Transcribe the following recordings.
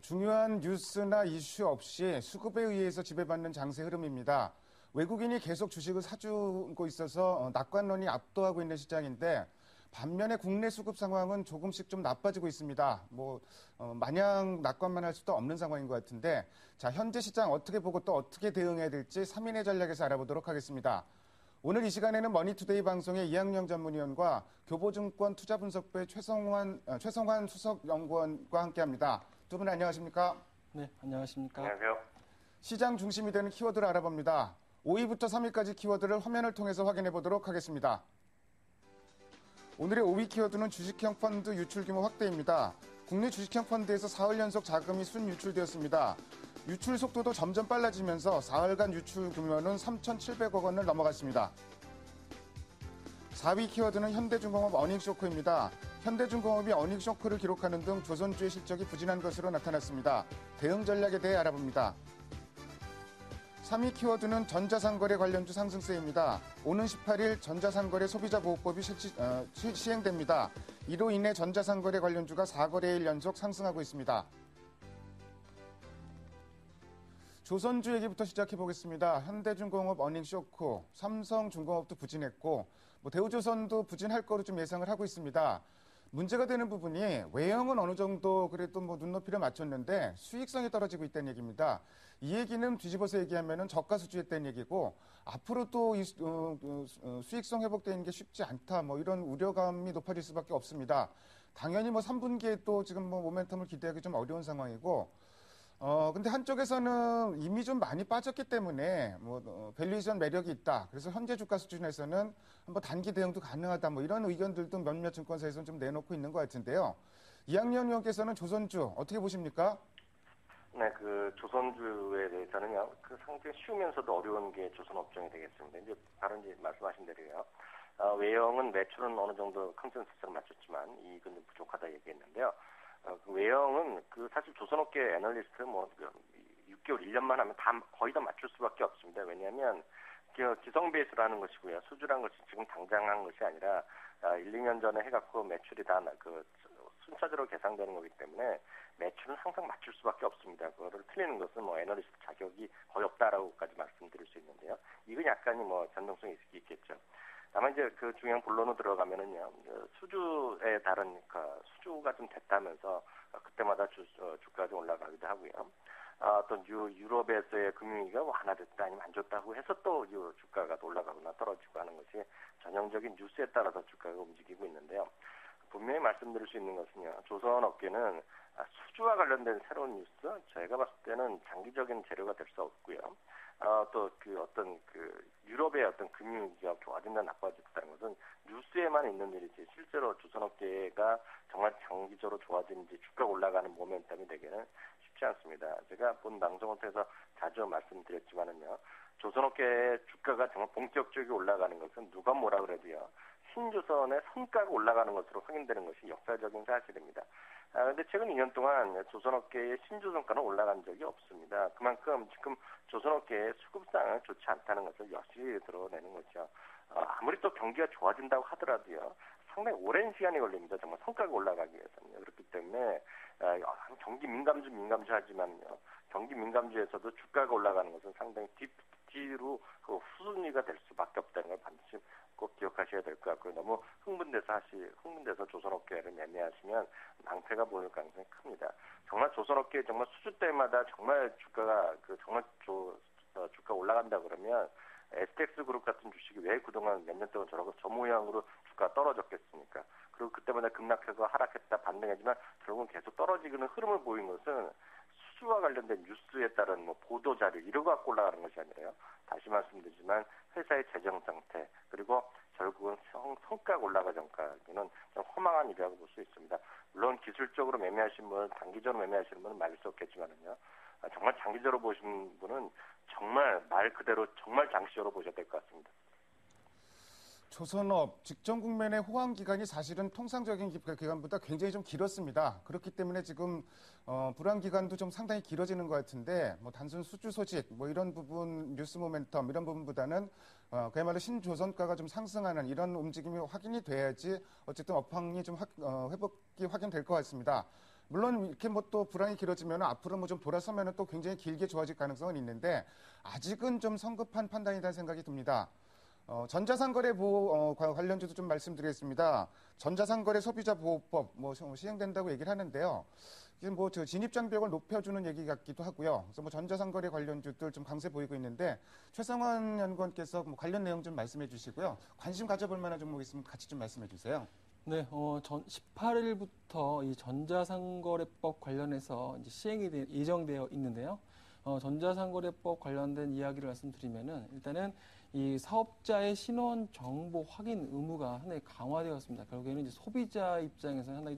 중요한 뉴스나 이슈 없이 수급에 의해서 지배받는 장세 흐름입니다. 외국인이 계속 주식을 사주고 있어서 낙관론이 압도하고 있는 시장인데 반면에 국내 수급 상황은 조금씩 좀 나빠지고 있습니다. 마냥 낙관만 할 수도 없는 상황인 것 같은데, 자, 현재 시장 어떻게 보고 또 어떻게 대응해야 될지 3인의 전략에서 알아보도록 하겠습니다. 오늘 이 시간에는 머니투데이 방송의 이학영 전문위원과 교보증권 투자분석부의 최성환 수석연구원과 함께합니다. 두 분 안녕하십니까? 네, 안녕하십니까? 안녕하세요. 시장 중심이 되는 키워드를 알아봅니다. 5위부터 3위까지 키워드를 화면을 통해서 확인해 보도록 하겠습니다. 오늘의 5위 키워드는 주식형 펀드 유출 규모 확대입니다. 국내 주식형 펀드에서 4월 연속 자금이 순유출되었습니다. 유출 속도도 점점 빨라지면서 4월간 유출 규모는 3,700억 원을 넘어갔습니다. 4위 키워드는 현대중공업 어닝쇼크입니다. 현대중공업이 어닝쇼크를 기록하는 등 조선주의 실적이 부진한 것으로 나타났습니다. 대응 전략에 대해 알아봅니다. 3위 키워드는 전자상거래 관련주 상승세입니다. 오는 18일 전자상거래 소비자보호법이 시행됩니다. 이로 인해 전자상거래 관련주가 4거래일 연속 상승하고 있습니다. 조선주 얘기부터 시작해 보겠습니다. 현대중공업 어닝쇼크, 삼성중공업도 부진했고 대우조선도 부진할 거로 좀 예상을 하고 있습니다. 문제가 되는 부분이 외형은 어느 정도 그래도 눈높이를 맞췄는데 수익성이 떨어지고 있다는 얘기입니다. 이 얘기는 뒤집어서 얘기하면 저가 수주했다는 얘기고 앞으로 또 수익성 회복되는 게 쉽지 않다 이런 우려감이 높아질 수밖에 없습니다. 당연히 3분기에 또 지금 모멘텀을 기대하기 좀 어려운 상황이고 근데 한쪽에서는 이미 좀 많이 빠졌기 때문에 밸류에이션 매력이 있다. 그래서 현재 주가 수준에서는 한번 단기 대응도 가능하다. 이런 의견들도 몇몇 증권사에서는 좀 내놓고 있는 것 같은데요. 이학년 의원께서는 조선주 어떻게 보십니까? 네, 조선주에 대해서는요, 상당히 쉬우면서도 어려운 게 조선업종이 되겠습니다. 이제 바로 말씀하신 대로요. 외형은 매출은 어느 정도 컨센서스를 맞췄지만 이익은 부족하다 얘기했는데요. 외형은 사실 조선업계 애널리스트 6개월, 1년만 하면 거의 다 맞출 수밖에 없습니다. 왜냐하면 기성 베이스라는 것이고요. 수주라는 것이 지금 당장 한 것이 아니라 1, 2년 전에 해갖고 매출이 다 순차적으로 계산되는 거기 때문에 매출은 항상 맞출 수밖에 없습니다. 그거를 틀리는 것은 애널리스트 자격이 거의 없다라고까지 말씀드릴 수 있는데요. 이건 약간이 변동성이 있겠죠. 다만 이제 중요한 본론으로 들어가면은요, 수주에 다른 수주가 좀 됐다면서 그때마다 주가가 좀 올라가기도 하고요. 또 유럽에서의 금융위기가 완화됐다 아니면 안 좋다고 해서 또 주가가 올라가거나 떨어지고 하는 것이 전형적인 뉴스에 따라서 주가가 움직이고 있는데요. 분명히 말씀드릴 수 있는 것은요, 조선업계는 수주와 관련된 새로운 뉴스, 저희가 봤을 때는 장기적인 재료가 될 수 없고요. 또 유럽의 금융위기가 좋아진다 나빠졌다는 것은 뉴스에만 있는 일이지 실제로 조선업계가 정말 장기적으로 좋아지는지 주가가 올라가는 모멘텀이 되기는 쉽지 않습니다. 제가 본 방송을 통해서 자주 말씀드렸지만은요, 조선업계의 주가가 정말 본격적으로 올라가는 것은 누가 뭐라 그래도요, 신조선의 성과가 올라가는 것으로 확인되는 것이 역사적인 사실입니다. 근데 최근 2년 동안 조선업계의 신조선가는 올라간 적이 없습니다. 그만큼 지금 조선업계의 수급상은 좋지 않다는 것을 역시 드러내는 거죠. 아무리 또 경기가 좋아진다고 하더라도요, 상당히 오랜 시간이 걸립니다. 정말 성과가 올라가기 위해서는요. 그렇기 때문에 경기 민감주 하지만요, 경기 민감주에서도 주가가 올라가는 것은 상당히 뒤로 후순위가 될 수밖에 없다는 걸 반드시 꼭 기억하셔야 될 것 같고요. 너무 흥분돼서 조선업계를 매매하시면 낭패가 보일 가능성이 큽니다. 정말 조선업계 정말 수주 때마다 정말 주가가 주가 올라간다 그러면 STX 그룹 같은 주식이 왜 그동안 몇 년 동안 저 모양으로 주가가 떨어졌겠습니까? 그리고 그때마다 급락해서 하락했다 반등하지만 결국은 계속 떨어지는 흐름을 보인 것은 수주와 관련된 뉴스에 따른 보도 자료 이런 거 갖고 올라가는 것이 아니라요. 다시 말씀드리지만 회사의 재정 상태 그리고 결국은 성과가 올라가 전까지는 좀 허망한 일이라고 볼 수 있습니다. 물론 기술적으로 매매하신 분, 단기적으로 매매하시는 분은 말릴 수 없겠지만은요. 정말 장기적으로 보신 분은 정말 말 그대로 정말 장시적으로 보셔야 될 것 같습니다. 조선업 직전 국면의 호황 기간이 사실은 통상적인 기간보다 굉장히 좀 길었습니다. 그렇기 때문에 지금 불황 기간도 좀 상당히 길어지는 것 같은데 단순 수주 소식 이런 부분 뉴스 모멘텀 이런 부분보다는 그야말로 신조선가가 좀 상승하는 이런 움직임이 확인이 돼야지 어쨌든 업황이 좀 회복이 확인될 것 같습니다. 물론 이렇게 뭐 또 불황이 길어지면 앞으로 뭐 좀 돌아서면 또 굉장히 길게 좋아질 가능성은 있는데 아직은 좀 성급한 판단이라는 생각이 듭니다. 전자상거래 보호 관련주도 좀 말씀드리겠습니다. 전자상거래 소비자 보호법 뭐 시행된다고 얘기를 하는데요. 이게 뭐 저 진입 장벽을 높여주는 얘기 같기도 하고요. 그래서 뭐 전자상거래 관련주들 좀 강세 보이고 있는데 최성원 연구원께서 뭐 관련 내용 좀 말씀해 주시고요. 관심 가져볼 만한 종목 있으면 같이 좀 말씀해 주세요. 네, 18일부터 이 전자상거래법 관련해서 이제 시행이 예정되어 있는데요. 전자상거래법 관련된 이야기를 말씀드리면은 일단은 이 사업자의 신원 정보 확인 의무가 상당히 강화되었습니다. 결국에는 이제 소비자 입장에서 상당히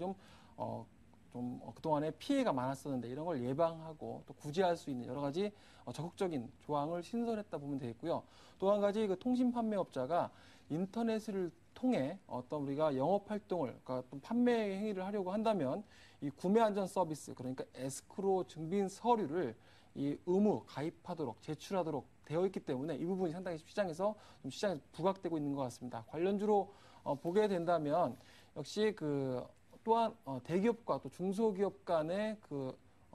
그동안에 피해가 많았었는데 이런 걸 예방하고 또 구제할 수 있는 여러 가지 적극적인 조항을 신설했다 보면 되겠고요. 또 한 가지 그 통신 판매업자가 인터넷을 통해 어떤 우리가 영업 활동을, 그러니까 판매 행위를 하려고 한다면 이 구매 안전 서비스, 그러니까 에스크로 증빙 서류를 이 의무 가입하도록 제출하도록 되어 있기 때문에 이 부분이 상당히 시장에서 부각되고 있는 것 같습니다. 관련주로 보게 된다면 역시 또한 대기업과 또 중소기업 간의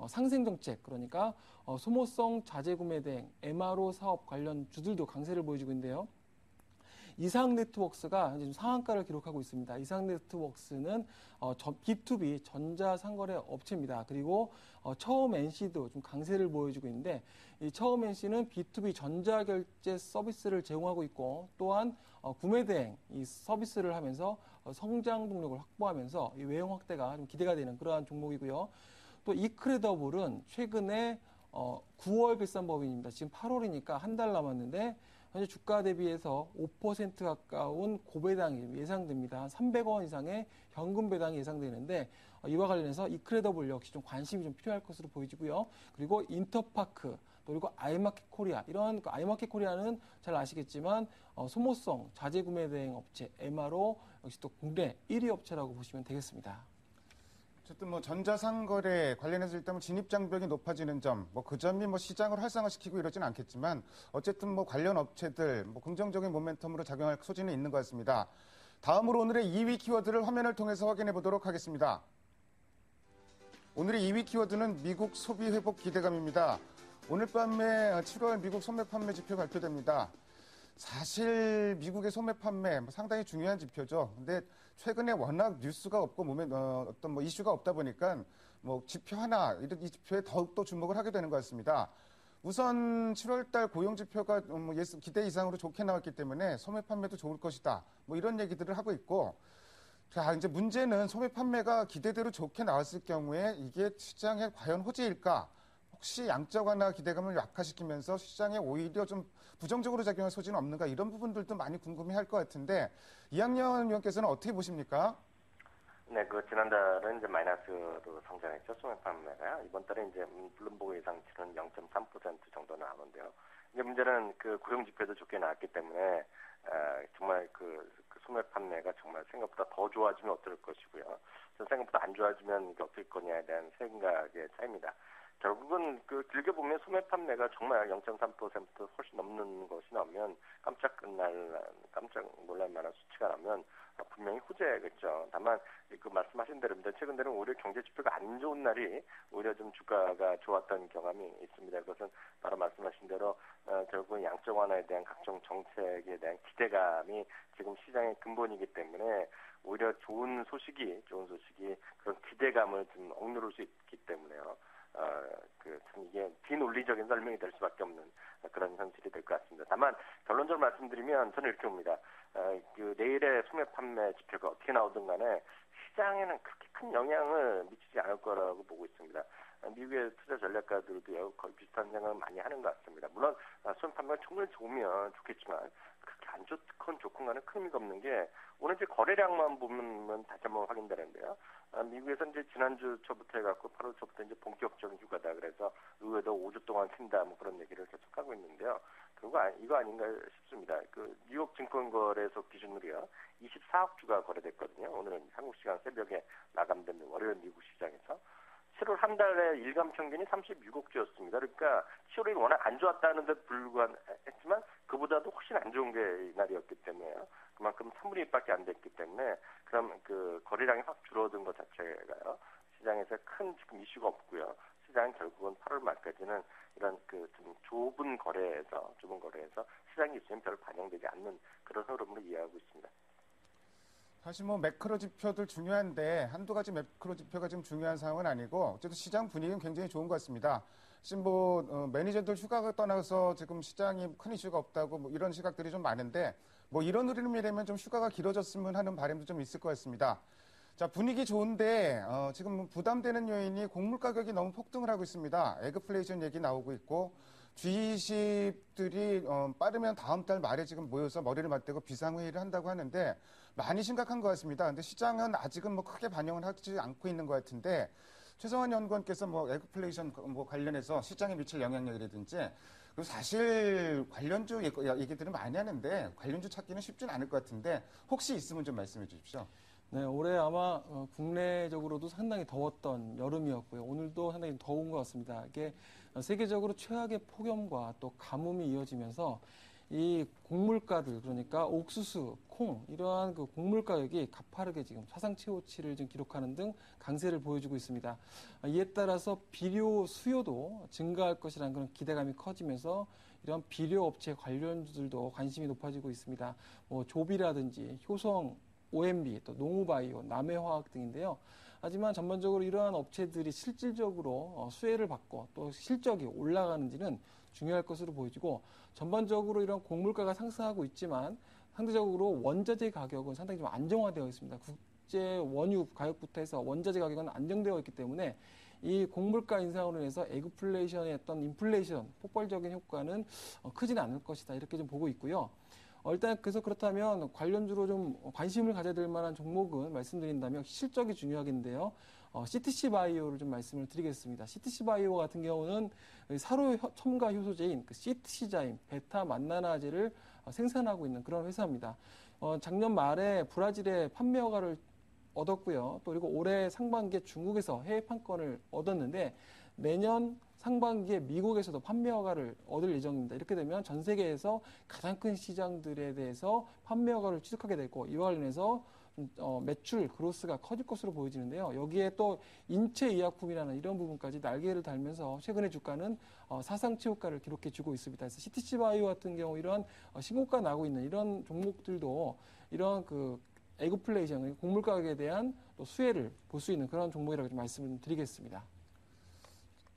상생 정책, 그러니까 소모성 자재 구매 대행, MRO 사업 관련 주들도 강세를 보여주고 있는데요. 이상네트웍스가 이제 좀 상한가를 기록하고 있습니다. 이상네트웍스는 B2B 전자상거래 업체입니다. 그리고 처음 NC도 좀 강세를 보여주고 있는데 이 처음 NC는 B2B 전자결제 서비스를 제공하고 있고 또한 구매대행 이 서비스를 하면서 성장 동력을 확보하면서 이 외형 확대가 좀 기대가 되는 그러한 종목이고요. 또 이크레더블은 최근에 9월 결산법인입니다. 지금 8월이니까 한 달 남았는데 현재 주가 대비해서 5% 가까운 고배당이 예상됩니다. 한 300원 이상의 현금 배당이 예상되는데 이와 관련해서 이크레더블 역시 좀 관심이 좀 필요할 것으로 보여지고요. 그리고 인터파크 그리고 아이마켓 코리아 이런 아이마켓 코리아는 잘 아시겠지만 소모성 자재 구매 대행 업체 MRO 역시 또 국내 1위 업체라고 보시면 되겠습니다. 어쨌든 뭐 전자상거래 관련해서 일단 뭐 진입 장벽이 높아지는 점, 뭐 그 점이 뭐 시장을 활성화시키고 이러진 않겠지만 어쨌든 뭐 관련 업체들 뭐 긍정적인 모멘텀으로 작용할 소지는 있는 것 같습니다. 다음으로 오늘의 2위 키워드를 화면을 통해서 확인해 보도록 하겠습니다. 오늘의 2위 키워드는 미국 소비 회복 기대감입니다. 오늘 밤에 7월 미국 소매 판매 지표 발표됩니다. 사실 미국의 소매 판매 상당히 중요한 지표죠. 근데 최근에 워낙 뉴스가 없고 어떤 뭐 이슈가 없다 보니까 뭐 지표 하나 이 지표에 더욱더 주목을 하게 되는 것 같습니다. 우선 7월달 고용 지표가 기대 이상으로 좋게 나왔기 때문에 소매 판매도 좋을 것이다. 뭐 이런 얘기들을 하고 있고. 자, 이제 문제는 소매 판매가 기대대로 좋게 나왔을 경우에 이게 시장에 과연 호재일까? 혹시 양적 완화 기대감을 약화시키면서 시장에 오히려 좀 부정적으로 작용할 소지는 없는가 이런 부분들도 많이 궁금해할 것 같은데 이학년 위원께서는 어떻게 보십니까? 네, 지난달은 이제 마이너스로 성장했죠. 소매 판매가. 이번 달에 이제 블룸버그 예상치는 0.3% 정도 나오는데요. 이제 문제는 고용 지표도 좋게 나왔기 때문에 정말 소매 판매가 정말 생각보다 더 좋아지면 어떨 것이고요. 생각보다 안 좋아지면 이게 어떨 거냐에 대한 생각의 차이입니다. 결국은 길게 보면 소매 판매가 정말 0.3% 훨씬 넘는 것이 나오면 깜짝 놀랄 만한 수치가 나오면 분명히 호재겠죠. 다만 말씀하신 대로입니다. 최근 들은 오히려 경제 지표가 안 좋은 날이 오히려 좀 주가가 좋았던 경험이 있습니다. 그것은 바로 말씀하신 대로 결국은 양적 완화에 대한 각종 정책에 대한 기대감이 지금 시장의 근본이기 때문에 오히려 좋은 소식이 그런 기대감을 좀 억누를 수 있기 때문에요. 참 이게 비논리적인 설명이 될 수밖에 없는 그런 현실이 될 것 같습니다. 다만 결론적으로 말씀드리면 저는 이렇게 봅니다. 내일의 소매 판매 지표가 어떻게 나오든 간에 시장에는 그렇게 큰 영향을 미치지 않을 거라고 보고 있습니다. 미국의 투자 전략가들도 거의 비슷한 생각을 많이 하는 것 같습니다. 물론 소매 판매가 정말 좋으면 좋겠지만 그렇게 안 좋건 좋건 간에 큰 의미가 없는 게 오늘 이제 거래량만 보면 다시 한번 확인되는데요. 미국에서 이제 지난주 초부터 해갖고 8월 초부터 이제 본격적인 휴가다 그래서 의회도 5주 동안 쉰다 뭐 그런 얘기를 계속하고 있는데요. 이거 아닌가 싶습니다. 뉴욕 증권거래소 기준으로요. 24억 주가 거래됐거든요. 오늘은 한국 시간 새벽에 마감된 월요일 미국 시장에서 7월 한 달에 일간 평균이 36억 주였습니다. 그러니까 7월이 워낙 안 좋았다는 데 불구했지만 그보다도 훨씬 안 좋은 게 이날이었기 때문에요. 그만큼 3분의 1밖에 안 됐기 때문에 그럼 거래량이 확 줄어든 것 자체가요. 시장에서 큰 지금 이슈가 없고요. 시장은 결국은 8월 말까지는 이런 그 좀 좁은 거래에서 시장이 있으면 별 반영되지 않는 그런 흐름으로 이해하고 있습니다. 사실 뭐 매크로 지표들 중요한데 한두 가지 매크로 지표가 지금 중요한 상황은 아니고 어쨌든 시장 분위기는 굉장히 좋은 것 같습니다. 지금 뭐 매니저들 휴가가 떠나서 지금 시장이 큰 이슈가 없다고 뭐 이런 시각들이 좀 많은데 뭐 이런 흐름이라면 좀 휴가가 길어졌으면 하는 바람도 좀 있을 것 같습니다. 자, 분위기 좋은데 지금 부담되는 요인이 곡물 가격이 너무 폭등을 하고 있습니다. 에그플레이션 얘기 나오고 있고 G20들이 빠르면 다음 달 말에 지금 모여서 머리를 맞대고 비상회의를 한다고 하는데 많이 심각한 것 같습니다. 근데 시장은 아직은 뭐 크게 반영을 하지 않고 있는 것 같은데 최성환 연구원께서 뭐 에그플레이션 뭐 관련해서 시장에 미칠 영향력이라든지 그리고 사실 관련주 얘기들은 많이 하는데 관련주 찾기는 쉽진 않을 것 같은데 혹시 있으면 좀 말씀해 주십시오. 네, 올해 아마 국내적으로도 상당히 더웠던 여름이었고요. 오늘도 상당히 더운 것 같습니다. 이게 세계적으로 최악의 폭염과 또 가뭄이 이어지면서 이 곡물가들, 그러니까 옥수수, 콩 이러한 그 곡물 가격이 가파르게 지금 사상 최고치를 지금 기록하는 등 강세를 보여주고 있습니다. 이에 따라서 비료 수요도 증가할 것이라는 그런 기대감이 커지면서 이런 비료 업체 관련주들도 관심이 높아지고 있습니다. 뭐 조비라든지 효성 OMB, 또 농우바이오, 남해화학 등인데요. 하지만 전반적으로 이러한 업체들이 실질적으로 수혜를 받고 또 실적이 올라가는지는 중요할 것으로 보여지고 전반적으로 이런 곡물가가 상승하고 있지만 상대적으로 원자재 가격은 상당히 좀 안정화되어 있습니다. 국제 원유 가격부터 해서 원자재 가격은 안정되어 있기 때문에 이 곡물가 인상으로 인해서 에그플레이션의 어떤 인플레이션 폭발적인 효과는 크지는 않을 것이다. 이렇게 좀 보고 있고요. 일단 그래서 그렇다면 관련주로 좀 관심을 가져야 될 만한 종목은 말씀드린다면 실적이 중요하겠는데요. CTC 바이오를 좀 말씀을 드리겠습니다. CTC 바이오 같은 경우는 사료 첨가 효소제인 그 CTC자임 베타 만나나제를 생산하고 있는 그런 회사입니다. 작년 말에 브라질에 판매 허가를 얻었고요. 또 그리고 올해 상반기에 중국에서 해외 판권을 얻었는데 내년 상반기에 미국에서도 판매 허가를 얻을 예정입니다. 이렇게 되면 전 세계에서 가장 큰 시장들에 대해서 판매 허가를 취득하게 되고 이와 관련해서 매출 그로스가 커질 것으로 보여지는데요. 여기에 또 인체 의약품이라는 이런 부분까지 날개를 달면서 최근에 주가는 사상 최고가를 기록해 주고 있습니다. 그래서 CTC 바이오 같은 경우 이런 신고가 나고 있는 이런 종목들도 이런 그 에그플레이션, 곡물 가격에 대한 또 수혜를 볼 수 있는 그런 종목이라고 좀 말씀을 드리겠습니다.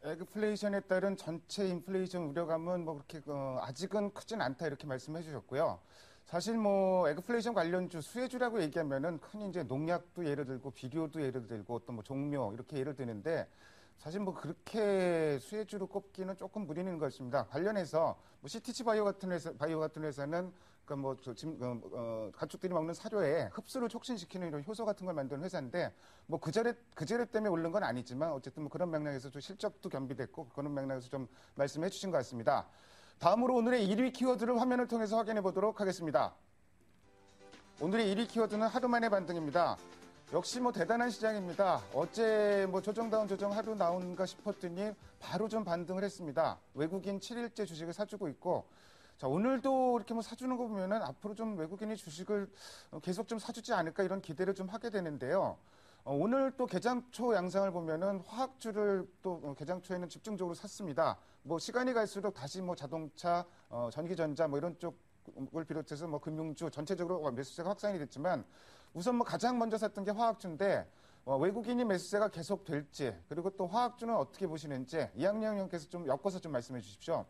에그플레이션에 따른 전체 인플레이션 우려감은 뭐 그렇게 아직은 크진 않다 이렇게 말씀해 주셨고요. 사실 뭐 에그플레이션 관련주 수혜주라고 얘기하면은 흔히 이제 농약도 예를 들고 비료도 예를 들고 또 뭐 종묘 이렇게 예를 드는데 사실 뭐 그렇게 수혜주로 꼽기는 조금 무리는 것 같습니다. 관련해서 뭐 CTC 바이오 같은 회사는 가축들이 먹는 사료에 흡수를 촉진시키는 이런 효소 같은 걸 만드는 회사인데 뭐 그 재료 때문에 오른 건 아니지만 어쨌든 뭐 그런 맥락에서 좀 실적도 겸비됐고 그런 맥락에서 좀 말씀해 주신 것 같습니다. 다음으로 오늘의 1위 키워드를 화면을 통해서 확인해 보도록 하겠습니다. 오늘의 1위 키워드는 하루 만에 반등입니다. 역시 뭐 대단한 시장입니다. 어제 뭐 조정다운 조정 하루 나온가 싶었더니 바로 좀 반등을 했습니다. 외국인 7일째 주식을 사주고 있고 자, 오늘도 이렇게 뭐 사주는 거 보면은 앞으로 좀 외국인이 주식을 계속 좀 사주지 않을까 이런 기대를 좀 하게 되는데요. 오늘 또 개장초 양상을 보면은 화학주를 또 개장초에는 집중적으로 샀습니다. 뭐 시간이 갈수록 다시 뭐 자동차, 전기전자 뭐 이런 쪽을 비롯해서 뭐 금융주 전체적으로 매수세가 확산이 됐지만 우선 뭐 가장 먼저 샀던 게 화학주인데 외국인이 매수세가 계속 될지 그리고 또 화학주는 어떻게 보시는지 이학영 의원께서 좀 엮어서 좀 말씀해 주십시오.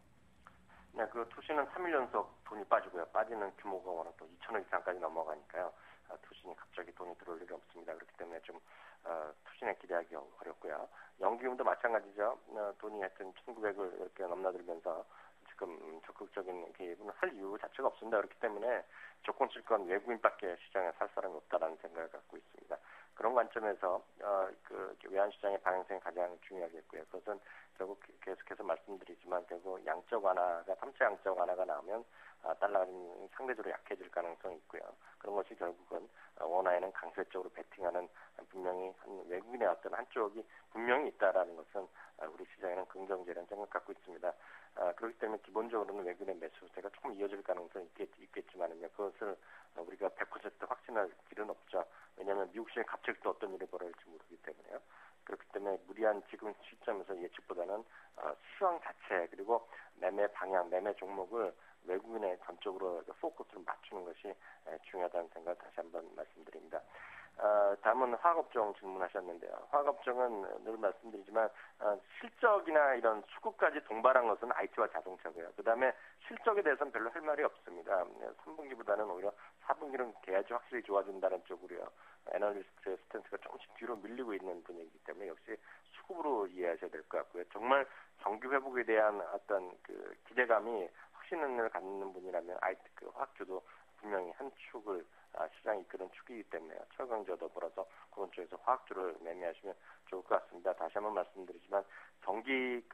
네, 그 투신은 3일 연속 돈이 빠지고요. 빠지는 규모가 워낙 또 2천억 이상까지 넘어가니까요. 투신이 갑자기 돈이 들어올 일이 없습니다. 그렇기 때문에 좀 투신에 기대하기 어렵고요. 연기금도 마찬가지죠. 돈이 하여튼 1,900을 이렇게 넘나들면서 지금 적극적인 개입은 할 이유 자체가 없습니다. 그렇기 때문에 조건실건 외국인밖에 시장에 살 사람이 없다라는 생각을 갖고 있습니다. 그런 관점에서 그 외환시장의 방향성이 가장 중요하겠고요. 그것은 결국 계속해서 말씀드리지만 결국 양적 완화가 3차 양적 완화가 나오면 달러가 상대적으로 약해질 가능성이 있고요. 그런 것이 결국은 원화에는 강세적으로 베팅하는 분명히 외국인의 어떤 한쪽이 분명히 있다라는 것은 우리 시장에는 긍정적인 생각 갖고 있습니다. 그렇기 때문에 기본적으로는 외국인의 매수세가 조금 이어질 가능성이 있겠지만은요. 그것을 우리가 100% 확신할 길은 없죠. 왜냐하면 미국 시장이 갑자기 또 어떤 일이 벌어질지 모르기 때문에요. 그렇기 때문에 무리한 지금 시점에서 예측보다는 시황 자체 그리고 매매 방향, 매매 종목을 외국인의 전적으로 포커스를 맞추는 것이 중요하다는 생각 다시 한번 말씀드립니다. 다음은 화학업종 질문하셨는데요. 화학업종은 늘 말씀드리지만 실적이나 이런 수급까지 동반한 것은 IT와 자동차고요. 그다음에 실적에 대해서는 별로 할 말이 없습니다. 3분기보다는 오히려 4분기는 계약이 확실히 좋아진다는 쪽으로요. 애널리스트의 스탠스가 조금씩 뒤로 밀리고 있는 분위기이기 때문에 역시 수급으로 이해하셔야 될 것 같고요. 정말 경기 회복에 대한 어떤 그 기대감이 확신을 갖는 분이라면 IT 화학주도 분명히 한 축을 시장이 이끄는 축이기 때문에 철강주와 더불어서 그런 쪽에서 화학주를 매매하시면 좋을 것 같습니다. 다시 한번 말씀드리지만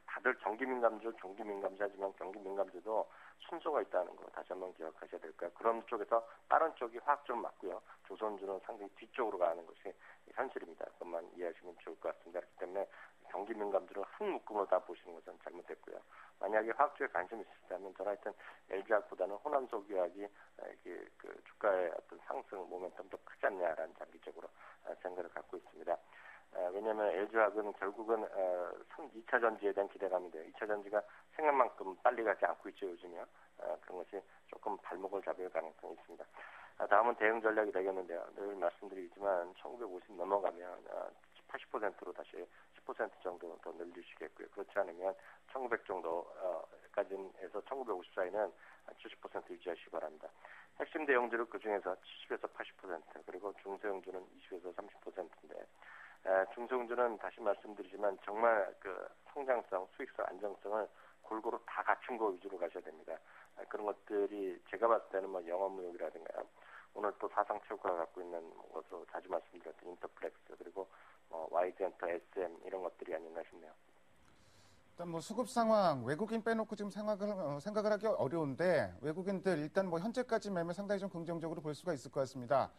다들 전기 민감주, 경기 민감주지만 경기 민감주도 순서가 있다는 거 다시 한번 기억하셔야 될까요? 그런 쪽에서 빠른 쪽이 화학주는 맞고요. 조선주는 상당히 뒤쪽으로 가는 것이 현실입니다. 그것만 이해하시면 좋을 것 같습니다. 그렇기 때문에 경기 민감주를 한 묶음으로 다 보시는 것은 잘못됐고요. 만약에 화학주에 관심이 있으시다면 저는 하여튼 LG화학보다는 호남소기화학이 그 주가의 어떤 상승 모멘텀 더 크지 않냐라는 장기적으로 생각을 갖고 있습니다. 왜냐하면 LG화학은 결국은 2차 전지에 대한 기대감이 돼요. 2차 전지가 생각만큼 빨리 가지 않고 있죠, 요즘이요. 그런 것이 조금 발목을 잡을 가능성이 있습니다. 다음은 대응 전략이 되겠는데요. 늘 말씀드리지만 1950 넘어가면 80%로 다시 10% 정도 더 늘리시겠고요. 그렇지 않으면 1900 정도까지 해서 1950 사이는 70% 유지하시기 바랍니다. 핵심 대형주를 그중에서 70에서 80% 그리고 중소형주는 20에서 30%인데 중소형주는 다시 말씀드리지만 정말 그 성장성, 수익성, 안정성을 골고루 다 갖춘 거 위주로 가셔야 됩니다. 그런 것들이 제가 봤을 때는 뭐 영업무역이라든가 오늘 또 사상 최고가 갖고 있는 것으로 자주 말씀드렸던 인터플렉스 그리고 YG엔터, SM 이런 것들이 아닌가 싶네요. 일단 뭐 수급 상황 외국인 빼놓고 지금 생각을 하기 어려운데 외국인들 일단 뭐 현재까지 매매 상당히 좀 긍정적으로 볼 수가 있을 것 같습니다.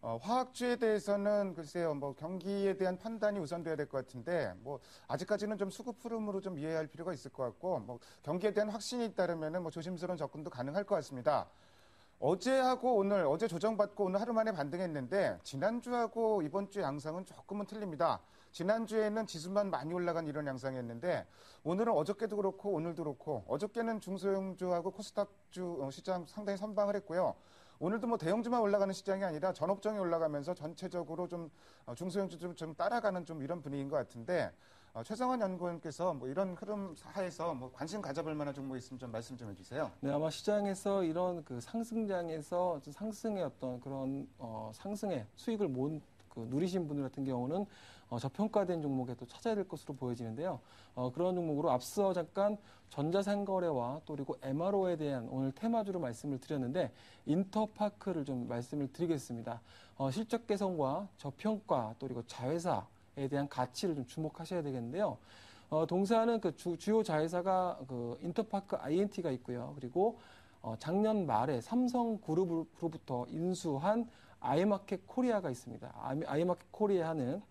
화학주에 대해서는 글쎄요, 뭐 경기에 대한 판단이 우선돼야 될 것 같은데, 뭐 아직까지는 좀 수급 흐름으로 좀 이해할 필요가 있을 것 같고, 뭐 경기에 대한 확신이 잇따르면은 뭐 조심스러운 접근도 가능할 것 같습니다. 어제하고 오늘, 어제 조정받고 오늘 하루 만에 반등했는데, 지난주하고 이번 주 양상은 조금은 틀립니다. 지난주에는 지수만 많이 올라간 이런 양상이었는데, 오늘은 어저께도 그렇고 오늘도 그렇고, 어저께는 중소형주하고 코스닥주 시장 상당히 선방을 했고요. 오늘도 뭐 대형주만 올라가는 시장이 아니라 전업종이 올라가면서 전체적으로 좀 중소형주 좀 따라가는 좀 이런 분위기인 것 같은데 최성환 연구원께서 뭐 이런 흐름 하에서 뭐 관심 가져볼 만한 종목 있으면 좀 말씀 좀 해주세요. 네, 아마 시장에서 이런 그 상승장에서 상승의 어떤 그런 상승의 수익을 못 누리신 분들 같은 경우는 저평가된 종목에 또 찾아야 될 것으로 보여지는데요. 그런 종목으로 앞서 잠깐 전자상거래와 또 그리고 MRO에 대한 오늘 테마주로 말씀을 드렸는데 인터파크를 좀 말씀을 드리겠습니다. 실적 개선과 저평가 또 그리고 자회사에 대한 가치를 좀 주목하셔야 되겠는데요. 동사는 그 주요 자회사가 그 인터파크 INT가 있고요. 그리고 작년 말에 삼성그룹으로부터 인수한 아이마켓 코리아가 있습니다. 아이마켓 코리아는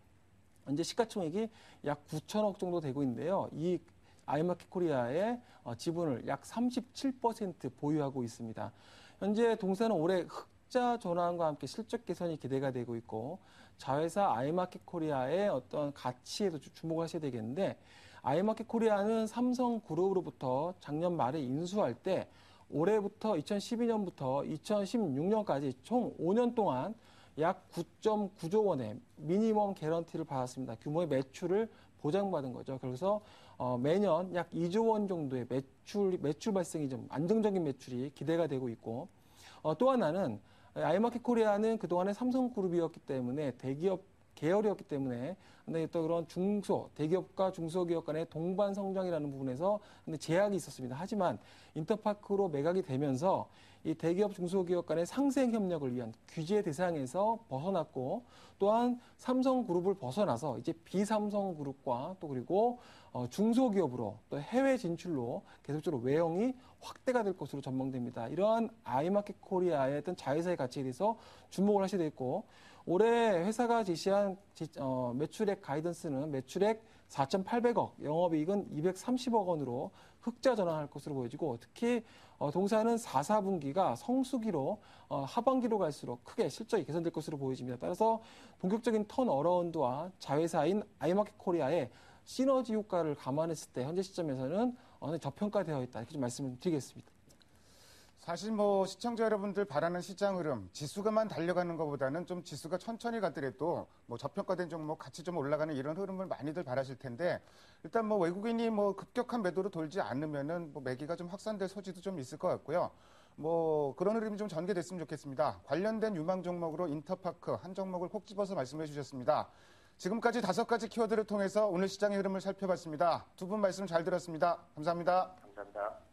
현재 시가총액이 약 9천억 정도 되고 있는데요. 이 아이마켓 코리아의 지분을 약 37% 보유하고 있습니다. 현재 동사는 올해 흑자 전환과 함께 실적 개선이 기대가 되고 있고 자회사 아이마켓 코리아의 어떤 가치에도 주목하셔야 되겠는데 아이마켓 코리아는 삼성그룹으로부터 작년 말에 인수할 때 올해부터 2012년부터 2016년까지 총 5년 동안 약 9.9조 원의 미니멈 개런티를 받았습니다. 규모의 매출을 보장받은 거죠. 그래서 매년 약 2조 원 정도의 매출 발생이 좀 안정적인 매출이 기대가 되고 있고 또 하나는 아이마켓 코리아는 그동안에 삼성그룹이었기 때문에 대기업 계열이었기 때문에 근데 또 그런 대기업과 중소기업 간의 동반 성장이라는 부분에서 근데 제약이 있었습니다. 하지만 인터파크로 매각이 되면서 이 대기업 중소기업 간의 상생 협력을 위한 규제 대상에서 벗어났고 또한 삼성그룹을 벗어나서 이제 비삼성그룹과 또 그리고 중소기업으로 또 해외 진출로 계속적으로 외형이 확대가 될 것으로 전망됩니다. 이러한 아이마켓 코리아의 어떤 자회사의 가치에 대해서 주목을 하셔야 되겠고 올해 회사가 제시한 매출액 가이던스는 매출액 4,800억, 영업이익은 230억 원으로 흑자 전환할 것으로 보여지고 특히 동사는 4, 4분기가 성수기로 하반기로 갈수록 크게 실적이 개선될 것으로 보여집니다. 따라서 본격적인 턴어라운드와 자회사인 아이마켓 코리아의 시너지 효과를 감안했을 때 현재 시점에서는 저평가되어 있다 이렇게 좀 말씀을 드리겠습니다. 사실 시청자 여러분들 바라는 시장 흐름, 지수가만 달려가는 것보다는 좀 지수가 천천히 가더라도 저평가된 종목 같이 좀 올라가는 이런 흐름을 많이들 바라실 텐데 일단 외국인이 급격한 매도로 돌지 않으면은 매기가 좀 확산될 소지도 좀 있을 것 같고요. 그런 흐름이 좀 전개됐으면 좋겠습니다. 관련된 유망 종목으로 인터파크 한 종목을 콕 집어서 말씀해 주셨습니다. 지금까지 5가지 키워드를 통해서 오늘 시장의 흐름을 살펴봤습니다. 두 분 말씀 잘 들었습니다. 감사합니다. 감사합니다.